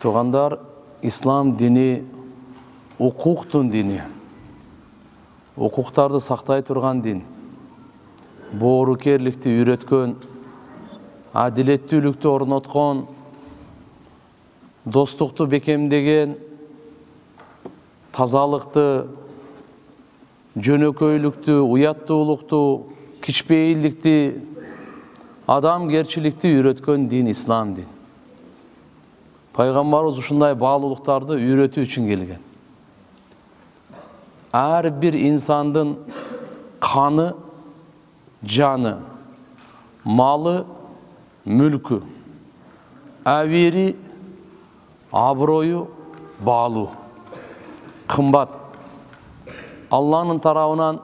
Туғандар, ислам дини укуктун дини. Укуктарды сактай турган дин. Боорукерликти үйрөткөн, адилеттүүлүктү орноткон, достукту бекемдеген, тазалыкты, жөнөкөйлүктү, уяттуулукту, кичпейилдикти, адамгерчиликти үйрөткөн дин ислам дин. Пайгамбарыбыз ушундай баалуулуктарды үйрөтүү үчүн келген. Ар бир инсандын каны, жаны, малы, мүлкү, абири, аброю, баалуу, кымбат. Алланын тарабынан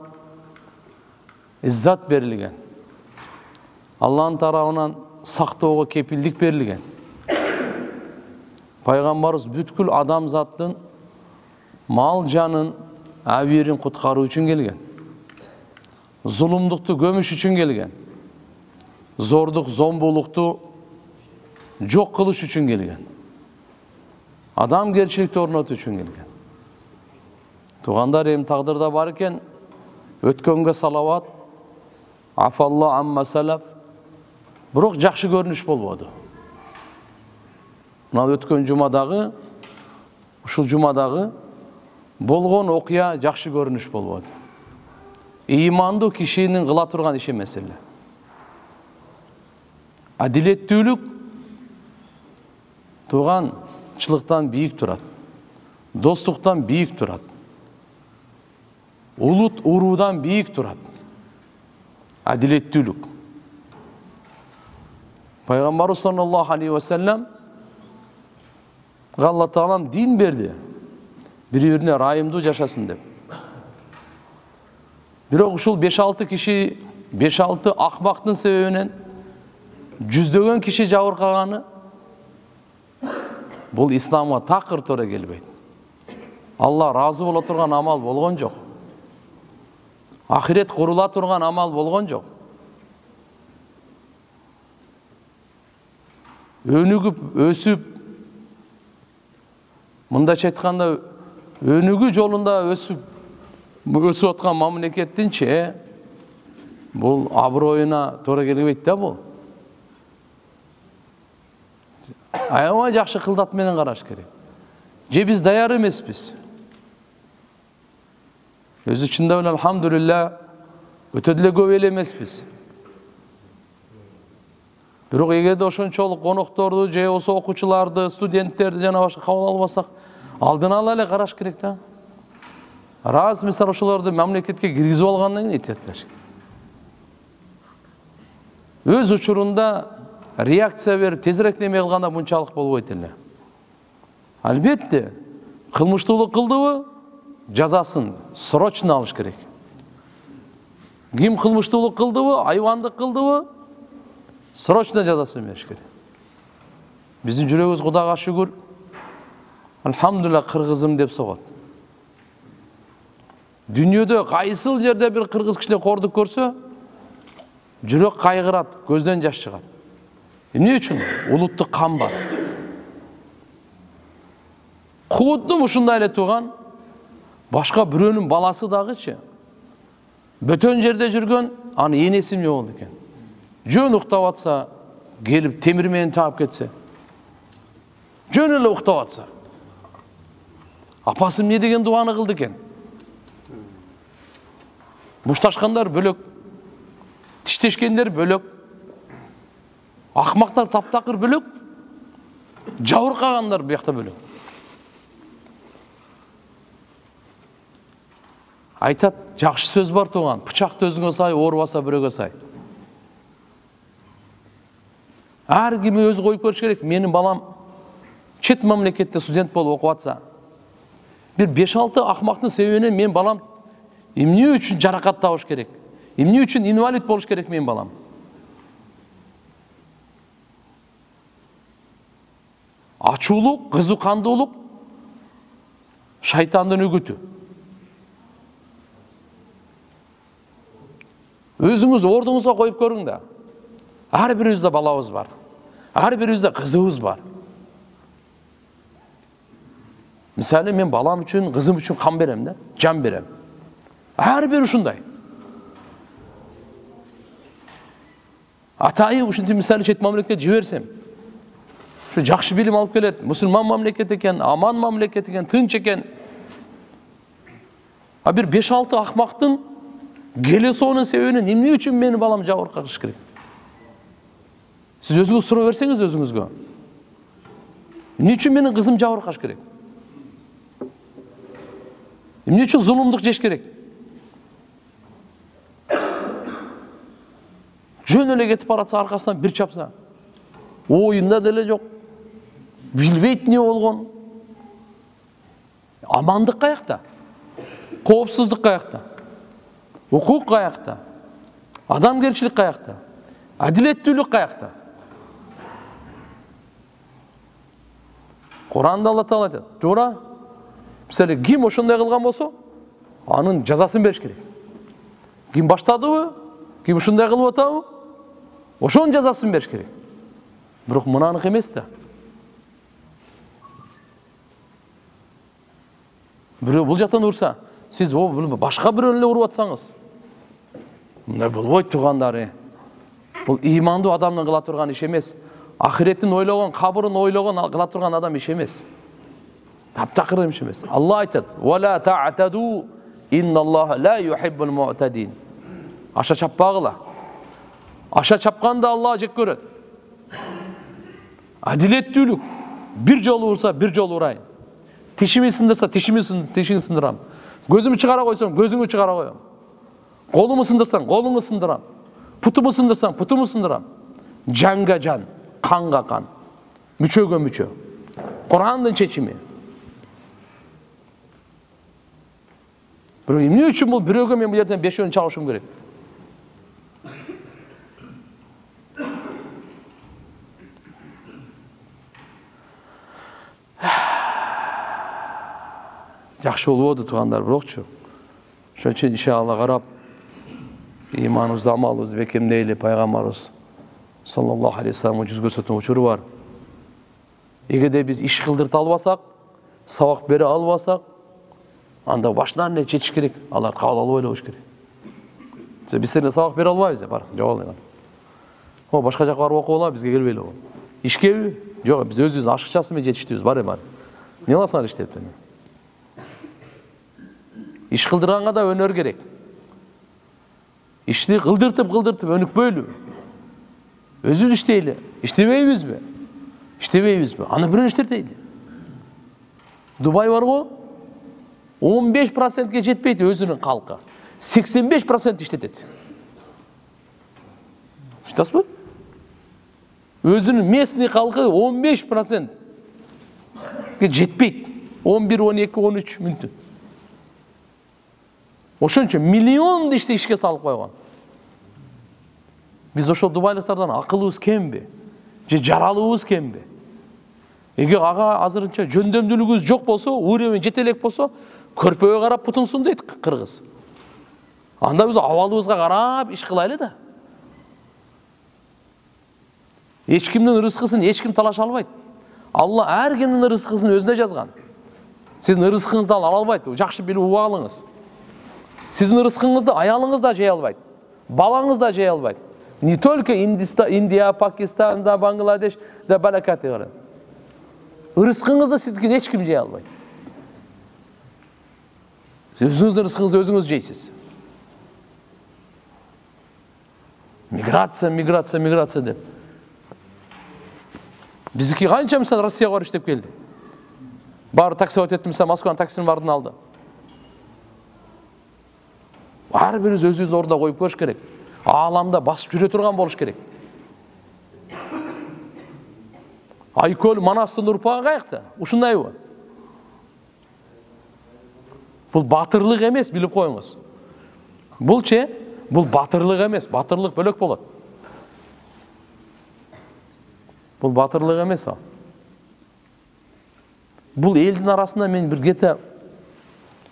иззат берилген. Алланын тарабынан сактоого кепилдик берилген. Пайгамбарыбыз бүткүл адамзаттын мал жанын, абирин куткаруу үчүн келген. Зулумдукту көмүш үчүн келген. Зордук, зомбулукту жок кылыш үчүн келген. Адамгерчиликти орнотуу үчүн келген. Туғандар, эми тагдырда бар экен, өткөнгө салават, афалла амма салаф, бирок жакшы көрүнүш болбоду. Мына өткөн жумадагы, ушул жумадагы болгон окуя жакшы көрүнүш болбоду. Ыймандуу кишинин кыла турган иши маселе. Адилеттүүлүк туганчылыктан бийик турат. Достуктан бийик турат. Улут уруудан бийик турат. Адилеттүүлүк. Пайгамбарыбыз саллаллаху алейхи ва саллям Алла Таалам дин берди. Бири-бирине райымдуу жашасын деп. Бирок ушул 5-6 киши, 5-6 акмактын себебинен жүздөгөн киши жабыркаганы бул исламга такыр туура келбейт. Алла разы боло турган амал болгон жок. Ахирет курула турган амал болгон жок. Өнүгүп, өсүп, мындайча айтканда өнүгүү жолунда өсүп аткан мамлекеттинчи бул аброюна туура келбейт да бул. Аябай жакшы кылдат менен караш керек. Же биз даяр эмеспиз. Өз ичинде эле алхамдулилла өтө деле көп эл эмеспиз. Бирок эгерде ошончолук конокторду же болсо окуучуларды, студенттерди жана башка кабыл албасак, алдын ала эле караш керек да. Раз мисал ошолорду мамлекетке киргизип алгандан кийин айтат. Өз учурунда реакция берип тезирээк неме кылганда мынчалык болбойт эле. Албетте, кылмыштуулук кылдыбы, жазасын срочно алыш керек. Ким кылмыштуулук кылдыбы, айвандык кылдыбы, срочно жазасын бериш керек. Биздин жүрөгүбүз Кудайга шүгүр, алхамдулилла кыргызым деп согот. Дүйнөдө кайсыл жерде бир кыргыз кишине кордук көрсө, жүрөк кайгырат, көздөн жаш чыгат. Эмне үчүн? Улуттук кан бар. Кудум ушундай эле туган башка бирөөнүн баласы дагычы. Бөтөн жерде жүргөн, аны энеси эмне болду экен? Жөн уктап атса, келип темир менен таап кетсе. Жөн эле уктап атса. Апасы эмне деген дуаны кылды экен? Мушташкандар бөлөк, тиштешкендер бөлөк, акмактар таптакыр бөлөк, жабыркагандар буякта бөлөк. Айтат, жакшы сөз бар туган, бычак өзүңө сай, оорубаса бирөөгө сай. Ар ким өзү коюп көрүш керек. Менин балам чет мамлекетте студент болуп окуп атса, бир 5-6 акмактын себебинен мен балам эмне үчүн жаракат табыш керек? Эмне үчүн инвалид болуш керек менин балам? Ачуулук, кызыкандуулук шайтандын үгүтү. Өзүңүз ордуңузга коюп көрүң да. Ар бирибизде балабыз бар. Ар бирибизде кызыбыз бар. Misali men balam үчүн, кызым үчүн кан берем да, жан берем. Ар бир ушундай. Атайы ушинтип мисалы чет мамлекетке жиберсем, şu жакшы билим алып келет, мусулман мамлекет экен, аман мамлекет экен, тынч экен. А бир 5-6 акмактын келе соонун себебинен эмне үчүн мени балам жабыркак кылыш керек? Сиз өзүңүз сурап берсеңиз өзүңүзгө. Эмне үчүн менин кызым жабыркаш керек? Эмне үчүн зулумдук жеш керек? Жөн эле кетип баратса, аркасынан бир чапса, оюнда деле жок. Билбейт эмне болгон. Амандык каякта? Коопсуздук каякта? Укук каякта? Адамгерчилик каякта? Адилеттүүлүк каякта? Куранда Алла Таала айтат, туура. Мисалы, ким ошондой кылган болсо, анын жазасын бериш керек. Ким баштадыбы, ким ушундай кылып атабы, ошонун жазасын бериш керек. Бирок мынаныкы эмес да. Бирөө бул жактан урса, сиз башка бирөөнү эле уруп атсаңыз, мындай болбойт туугандары. Бул ыймандуу адамдын кыла турган иш эмес. Ахиреттин ойлогон, кабырын ойлогон кыла турган адам иш эмес. Таптакыр иш эмес. Алла айтат: "Ва ла та'таду, инналлаха ла юхиббул му'тадин." Аша чаппагыла. Аша чапканда Алла жек көрөт. Адилеттүүлүк. Бир жолу урса, бир жолу урайын. Тишими сындырса, тишиңи сындырам. Көзүмү чыгара койсоң, көзүңү чыгара коем. Колуму сындырсаң, колуңу сындырам. Путуму сындырсаң, путуму сындырам. Жанга жан, канга кан. Мүчөгө мүчө. Курандын чечими. Бирок эмне үчүн бул бирөөгө мен бул жерден бешөөнү чалышым керек? Жакшы болбоду туугандар, бирокчу. Ошон үчүн иншалла карап, иманыбызды, амалыбызды бекемдейли. Пайгамбарыбыз саллаллаху алейхи вассаламга жүз көрсөткөн учуру бар. Эгерде биз иш кылдырта албасак, сабак бере албасак, анда башынан эле чечиш керек. Аларды кабыл алып ойлобуш керек. Биз сендерге сабак бере албайбыз, бар, жок алган. О, башка жакка барып окуп алам, бизге келбейли ол. Ишкеби? Жок, биз өзүбүздүн ашыкчасы менен жетиштүүбүз, бар. Эмне кыласыңар иштеп? Иш кылдырганга да өнөр керек. Ишти кылдыртып өнүкпөйлү. Өзүбүз иштейли. Иштебейбизби? Иштебейбизби? Аны бирөө иштетейли. Дубай бар го? 15%ге жетпейт өзүнүн калкы. 85% иштетет. Иштасызбы? Өзүнүн местный калкы 15%ге жетпейт. 11, 12, 13 мүнөт. Ошон үчүн миллион ишти ишке салып койгон. Биз ошол дубайлыктардан акылыбыз кемби? Же жаралыбыз кемби? Эгер ага азырынча жөндөмдүүлүгүбүз жок болсо, уровень жете элек болсо, көрпөгө карап путунсун дейт кыргыз. Анда биз абалыбызга карап иш кылайлы да. Эч кимдин рызкысын эч ким талаша албайт. Алла ар кимдин рызкысын өзүнө жазган. Сиздин рызкыңызды ала албайт. Жакшы билип угуп алыңыз. Сиздин рызкыңызды аялыңыз да жей албайт. Балаңыз да жей албайт. Не только Индия, Пакистан, да Бангладеш, да балакаты бар. Рызкыңызды сиздин эч ким жей албайт. Сиз өзүңүздүн рызкыңызды өзүңүз жейсиз. Миграция деп. Биздики канча мисалы Россияга барып иштеп келди. Баары такси өтөт, мисалы Москванын таксинин бардын алды. Ар бирибиз өзүбүздүн ордуна коюп көрүш керек. Ааламда басып жүрө турган болуш керек. Айкөл Манастын урпагы каякта? Ушундайбы? Бул батырлык эмес, билип коюңуз. Бул батырлык эмес, батырлык бөлөк болот. Бул батырлык эмес ал. Бул элдин арасында мен бир гете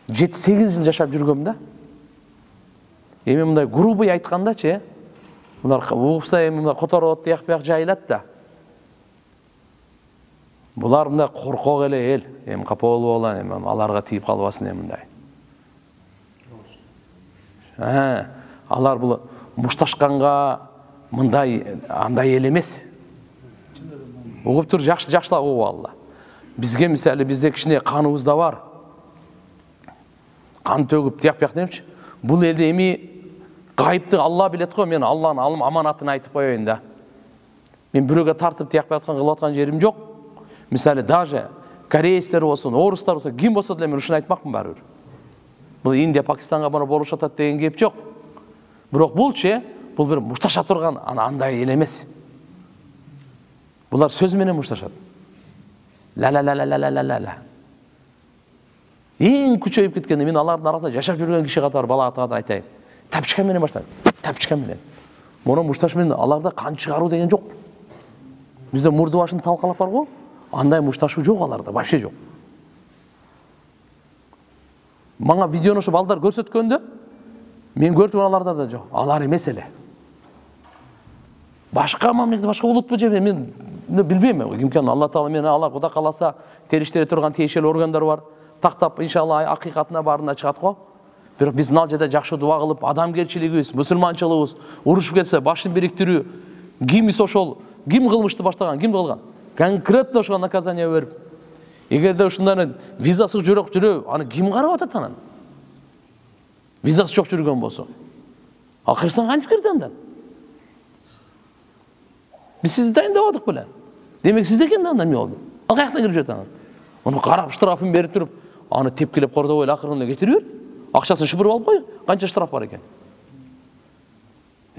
7-8 жыл жашап жүргөм да. Эми мындай грубый айткандачы, булар угупса эми мындай которот, тияк-бияк жайылат да. Булар мындай коркок эле эл, эми капа болуп алам, эми аларга тийип калбасын эми мындай. Алар бул мушташканга мындай андай эл эмес. Угуп тур, жакшылап угуп алла. Бизге мисалы бизде кичине каныбызда бар. Кан төгүп тияк демчи. Бул элде эми гайыпты Алла билет го, мен Алланын аманатын айтып коеюн да. Мен бирөөгө тартып тияк аткан кылып аткан жерим жок. Мисалы даже кореецтер болсун, орустар болсун, ким болсо деле мен ушуну айтмакмын баары бир. Бул Индия, Пакистанга бара болуш атат деген кеп жок. Бирок булчу, бул бир мушташа турган андай эл эмес. Булар сөз менен мушташат. Ла. Эң күчөйүп кеткенде мен алардын арасында жашап жүргөн киши катары бала катары айтайын. Тапчка менен баштайм. Тапчка менен. Муну мушташ менен аларда кан чыгаруу деген жок. Бизде мурду башын талкалап бар го. Андай мушташу жок аларда, вообще жок. Мага видеону ушу балдар көрсөткөндө мен көрдүм, аларда да жок. Алар эмес эле. Башка мамлекет, башка улутпу же мен билбейм. Кимкен Алла Таала менен алар Кудай кааласа териштире турган тиешелүү органдар бар. Тактап иншалла акыйкатына барында чыгат го. Бирок биз мына жерде жакшы дуа кылып, адамгерчилигибиз, мусулманчылыгыбыз урушуп кетсе, башын бириктирүү, кимис ошол, ким кылмышты баштаган, ким кылган? Конкретно ошого наказание берип, эгерде ушундайны визасы жок жүрөбү, аны ким карап атат анан? Визасы жок жүргөн болсо. Ал Кыргызстанга кантип кирди андан? Биз сизди дайындабадык беле. Демек сизде экен да андан эмне болду? Ал каяктан кирип жатат анан? Аны карап штрафын берип туруп, аны тепкилеп кордой эле акырында кетирип бер. Акчасын шыпырып алып кой, канча штраф бар экен.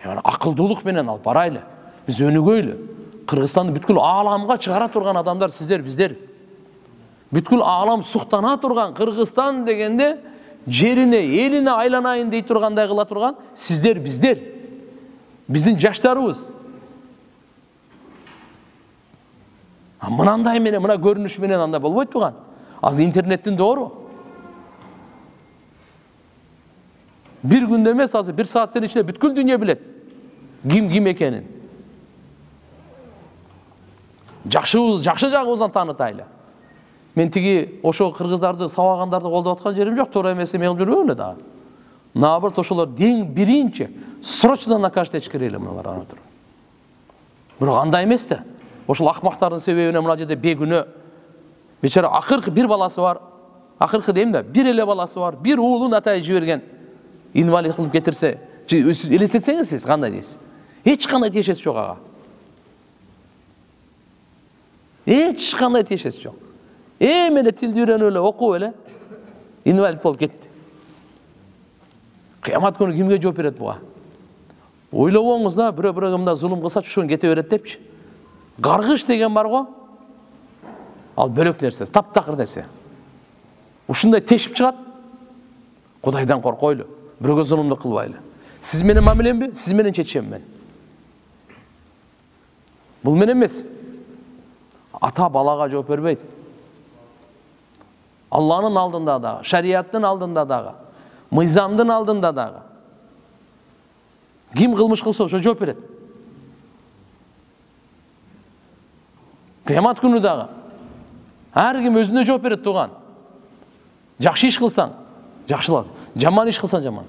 Яна акылдуулук менен алып барайлы. Биз өнүгөйлү. Кыргызстанды бүткүл ааламга чыгара турган адамдар сиздер, биздер. Бүткүл аалам суктана турган Кыргызстан дегенде жерине, элине айланайын дей тургандай кыла турган сиздер, биздер. Биздин жаштарыбыз. Мынандай менен, мына көрүнүш менен андай болбойт турган. Азыр интернеттин доору. Bir günde emес, азыр bir saatten içinde бүткүл дүйнө билет. Ким экенин. Жакшы жагыбыздан таанытайлы. Мен тиги ошо кыргыздарды сабагандарды колдоп аткан жерим жок, туура эмес эме кылып жүрбөйм эле дагы. Наоборот, ошолор дең биринчи срочно наказать эчкирели мыналар аны туруп. Бирок андай эмес да. Ошол акмактардын себебинен мына жерде бегүнөө бечара акыркы бир баласы бар. Акыркы дейм да, бир эле баласы бар. Бир уулун атай жиберген. Инвалид кылып кетирсе, элестетсеңиз сиз кандай дейсиз? Эч кандай тиешеси жок ага. Эч кандай тиешеси жок. Эле тилди үйрөнүп эле, окуп эле инвалид болуп кетти. Кыямат күнү кимге жооп берет буга? Ойлобоңуз да, бирөө мындай зулум кылса чушун кете берет депчи. Каргыш деген бар го. Ал бөлөк нерсе, таптакыр нерсе. Ушундай тешип чыгат. Кудайдан коркойлу. Бирөөгө зулумдук кылбайлы. Сиз менен мамилемби? Сиз менен чечем мен. Бул менен эмес. Ата балага жооп бербейт. Алланын алдында дагы, шариаттын алдында дагы, мыйзамдын алдында дагы. Ким кылмыш кылса ошо жооп берет. Кыямат күнү дагы ар ким өзүнө жооп берет туган. Жакшы иш кылсаң, жакшылат. Жаман иш кылсаң, жаман.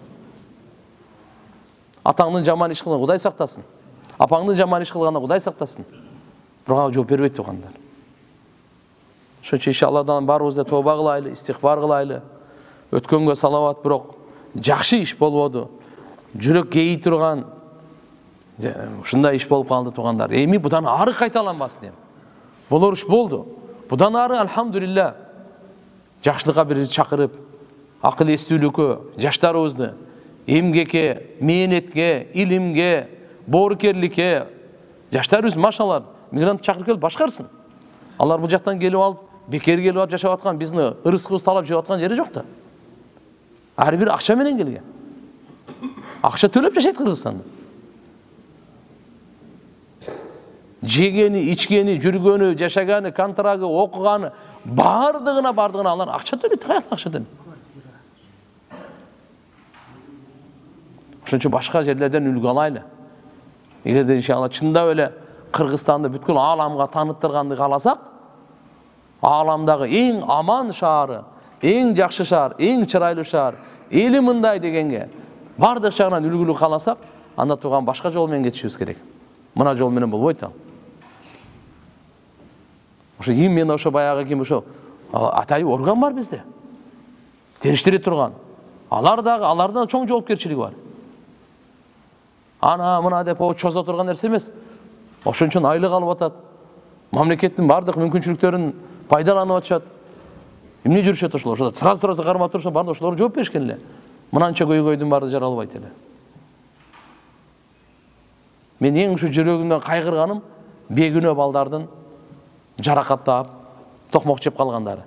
Атаңдын жаман иш кылганы Кудай сактасын. Апаңдын жаман иш кылганы Кудай сактасын. Бирок жооп бербейт тугандар. Ошон үчүн иншалладан барыбыз да тоба кылайлы, истигфар кылайлы. Өткөнгө салават, бирок жакшы иш болбоду. Жүрөк кейи турган ушундай иш болуп калды тугандар. Эми будан ары кайталанбасын эми. Болор иш болду. Будан ары алхамдулилла жакшылыкка бир чакырып, акыл эстүүлүккө жаштарыбызды эмгекке, мээнетке, илимге, боорукерликке жаштарыбыз машалар мигрант чакырып келип башкарсын. Алар бул жактан келип алып, бекер келип алып жашап аткан, биздин ырыскыбызды талап жеп аткан жери жок да. Ар бир акча менен келген. Акча төлөп жашайт Кыргызстанда. Жегени, ичкени, жүргөнү, жашаганы, контрагы, окуганы, бардыгына алар акча төлөйт, каяктан акча төлөйт. Ошон үчүн башка жерлерден үлгү алайлы. Эгерде иншалла чындап эле Кыргызстанды бүткүл ааламга тааныттырганды кааласак, Ааламдагы эң аман шаары, эң жакшы шаар, эң чырайлуу шаар, эли мындай дегенге бардык жагынан үлгүлүү кааласак, анда турган башка жол менен кетишибиз керек. Мына жол менен болбойт ал. Ошо ким мен ошо баягы ким ошо атайы орган бар бизде. Териштире турган. Алардан чоң жоопкерчилиги бар. Ана мына деп чозо турган нерсе эмес. Ошон үчүн айлык алып атат. Мамлекеттин бардык мүмкүнчүлүктөрүн пайдаланып атышат. Эмне жүрүшөт ошолор? Ошо сразу кармап турушса, барды ошолор жооп беришкен эле. Мынанча көйгөйдүн баары жаралбайт эле. Мен эң ушу жүрөгүмдөн кайгырганым бегүнөө балдардын жаракаттап, токмок жеп калгандары.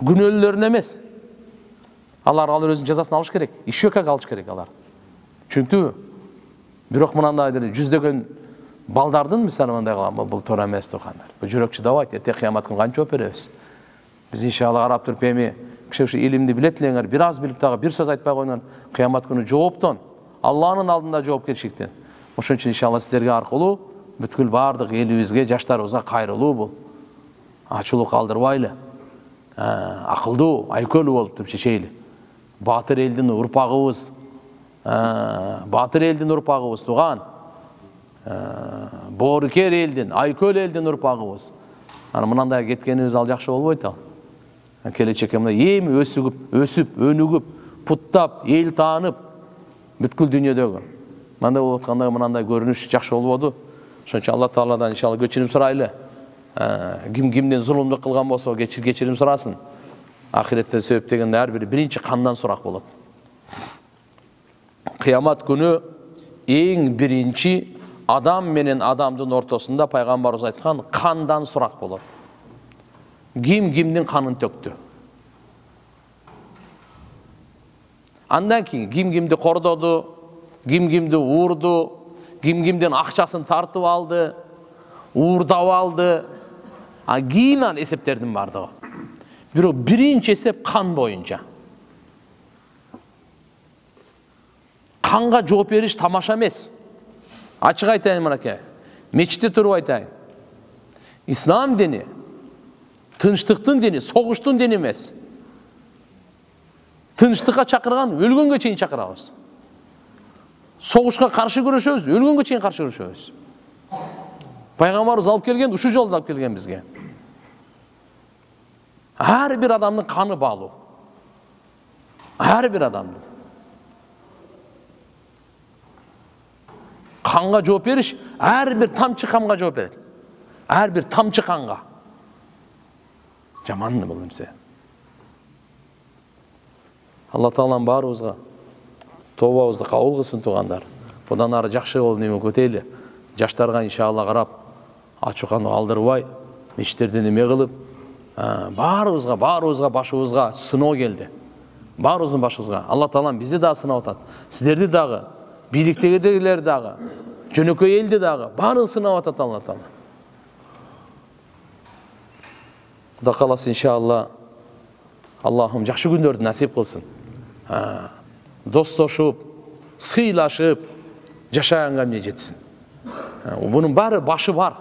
Күнөөлөрүн эмес. Алар өзүнүн жазасын алыш керек. Ишөкө алыш керек алар. Чүнкү бирок мынандай жүздөгөн балдардын мисалы мындай кылам, бул туура эмес тукандар. Бул жүрөк чыдабайт, эртең кыямат күнү кантип жооп беребиз? Биз иншалла карап туруп эми киши илимди билет элеңер, бир аз билип дагы бир сөз айтпай койгон кыямат күнү жооптон, Алланын алдында жоопкерчиликтен. Ошон үчүн иншалла сиздерге аркылуу бүткүл бардык элибизге, жаштарыбызга кайрылуу бул. Ачуулук калтырбайлы. Акылдуу, айкөлүү болуп туруп чечейли. Батыр элдин урпагыбыз, туган. Боорукер элдин, айкөл элдин урпагыбыз. Аны мынандай кеткенибиз ал жакшы болбойт ал. Келечекке мына эми өсүп, өнүгүп, путтап, эл таанып, бүткүл дүйнөдөгү. Мындай болуп атканда мынандай көрүнүш жакшы болбоду. Ошон үчүн Алла Тааладан иншалла кечирим сурайлы. Кимден зулумдук кылган болсо кечирим сурасын. Ахиретте сөп дегенде ар бири биринчи кандан сурак болот. Кыямат күнү эң биринчи адам менен адамдын ортосунда пайгамбарыбыз айткан кандан сурак болот. Ким кимдин канын төктү? Андан кийин ким кимди кордоду, ким кимди уурду, ким кимдин акчасын тартып алды, уурдап алды. Кийин эсептердин бардыгы. Бирок биринчи эсеп кан боюнча. Канга жооп бериш тамаша эмес. Ачык айтайын мынакей. Мечитте туруп айтайын. Ислам дини тынчтыктын дини, согуштун дини эмес. Тынчтыкка чакырган өлгөнгө чейин чакырабыз. Согушка каршы күрөшөбүз, өлгөнгө чейин каршы күрөшөбүз. Пайгамбарыбыз алып келген, ушу жолду алып келген бизге. Ар бир адамдын каны баалуу. Ар бир адамдын. Канга жооп бериш, ар бир тамчы канга жооп берет. Ар бир тамчы канга. Жаман бул нерсе. Алла Таалам баарыбызга тобабызды кабыл кылсын туугандар. Будан ары жакшы болуп неме көтөйлү. Жаштарга иншалла карап, ачууканды алдырбай, мечиттерди неме кылып, баарыбызга башыбызга сыноо келди. Баарыбыздын башыбызга. Алла Таалам бизди да сынап атат. Сиздерди дагы, бийликтегилер дагы, жөнөкөй элди дагы баарын сынап атат Алла Таала. Кудай кааласа иншалла Аллахым жакшы күндөрдү насип кылсын. Достошуп, сыйлашып жашаганга эмне жетсин. Бунун баары башы бар.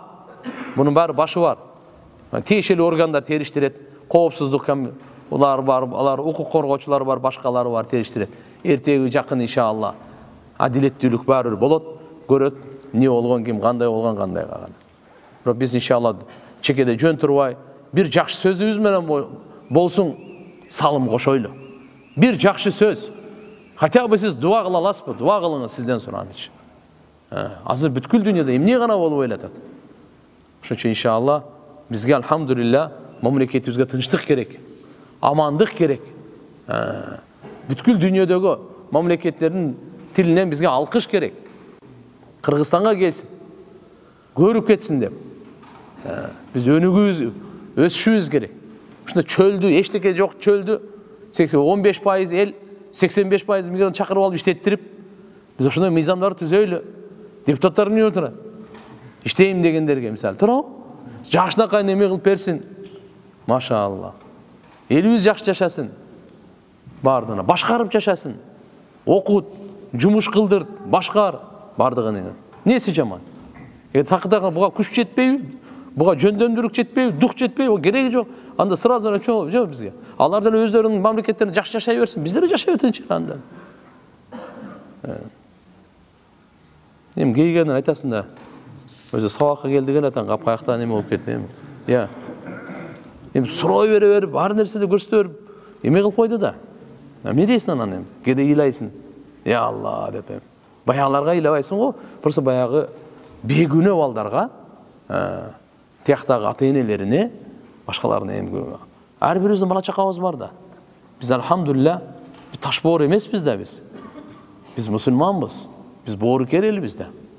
Тиешелүү органдар териштирет, коопсуздук улар бар, алар укук коргоочулар бар, башкалары бар териштирет. Эртеги жакын иншалла адилеттүүлүк баары болот, көрөт, эмне болгон, ким кандай болгон, кандай калган. Бирок биз иншалла чекеде жөн турбай, бир жакшы сөзүбүз менен болсун салым кошойлу. Бир жакшы сөз. Хотя бы сиз дуа кыла аласызбы? Дуа кылыңыз сизден суранычы. Азыр бүткүл дүйнөдө эмне гана болуп элатат. Ошон үчүн иншалла бизге алхамдулилла мамлекетибизге тынчтык керек, амандык керек. Бүткүл дүйнөдөгү мамлекеттердин тилинен бизге алкыш керек. Кыргызстанга келсин, көрүп кетсин деп. Биз өнүгүүбүз, өсүшүбүз керек. Ушунда чөлдү, эчтеке жок чөлдү 15% эл, 85% мигрант чакырып алып иштеттирип, биз ошондой мыйзамдарды түзөйлү. Депутаттар эмне отурат? Иштейм дегендерге мисалы турабы? Жакшынакай неме кылып берсин. Машалла. Элибиз жакшы жашасын. Бардыгына башкарып жашасын. Окут, жумуш кылдырт, башкар бардыгын. Неси жаман? Такыдагы буга күч жетпейби? Буга жөндөндүрүк жетпей, дук жетпей, о кереги жок. Анда сразу чоң жок бизге. Алар деле өздөрүнүн мамлекеттеринде жакшы жашай берсин, биздер жашай өтүнчү анда. Эми кейгенин айтасың да. Өзү сабакка келди деген атан капкаяктан эме болуп кетти эми. Я. Эми сурой берип, бар нерседе көрсөтө берип, эме кылып койду да. Эмне дейсиң анан эми? Кеде ыйлайсың. Я Алла деп эми. Баягыларга ыйлабайсың го, просто баягы бегүнөө балдарга, тияктагы ата-энелерине, башкаларына эми ар бирибиздин бала чакабыз бар да. Биз алхамдулилля таш боор эмеспиз да biz. Biz musulmanбыз. Biz boğru kerelibiz de.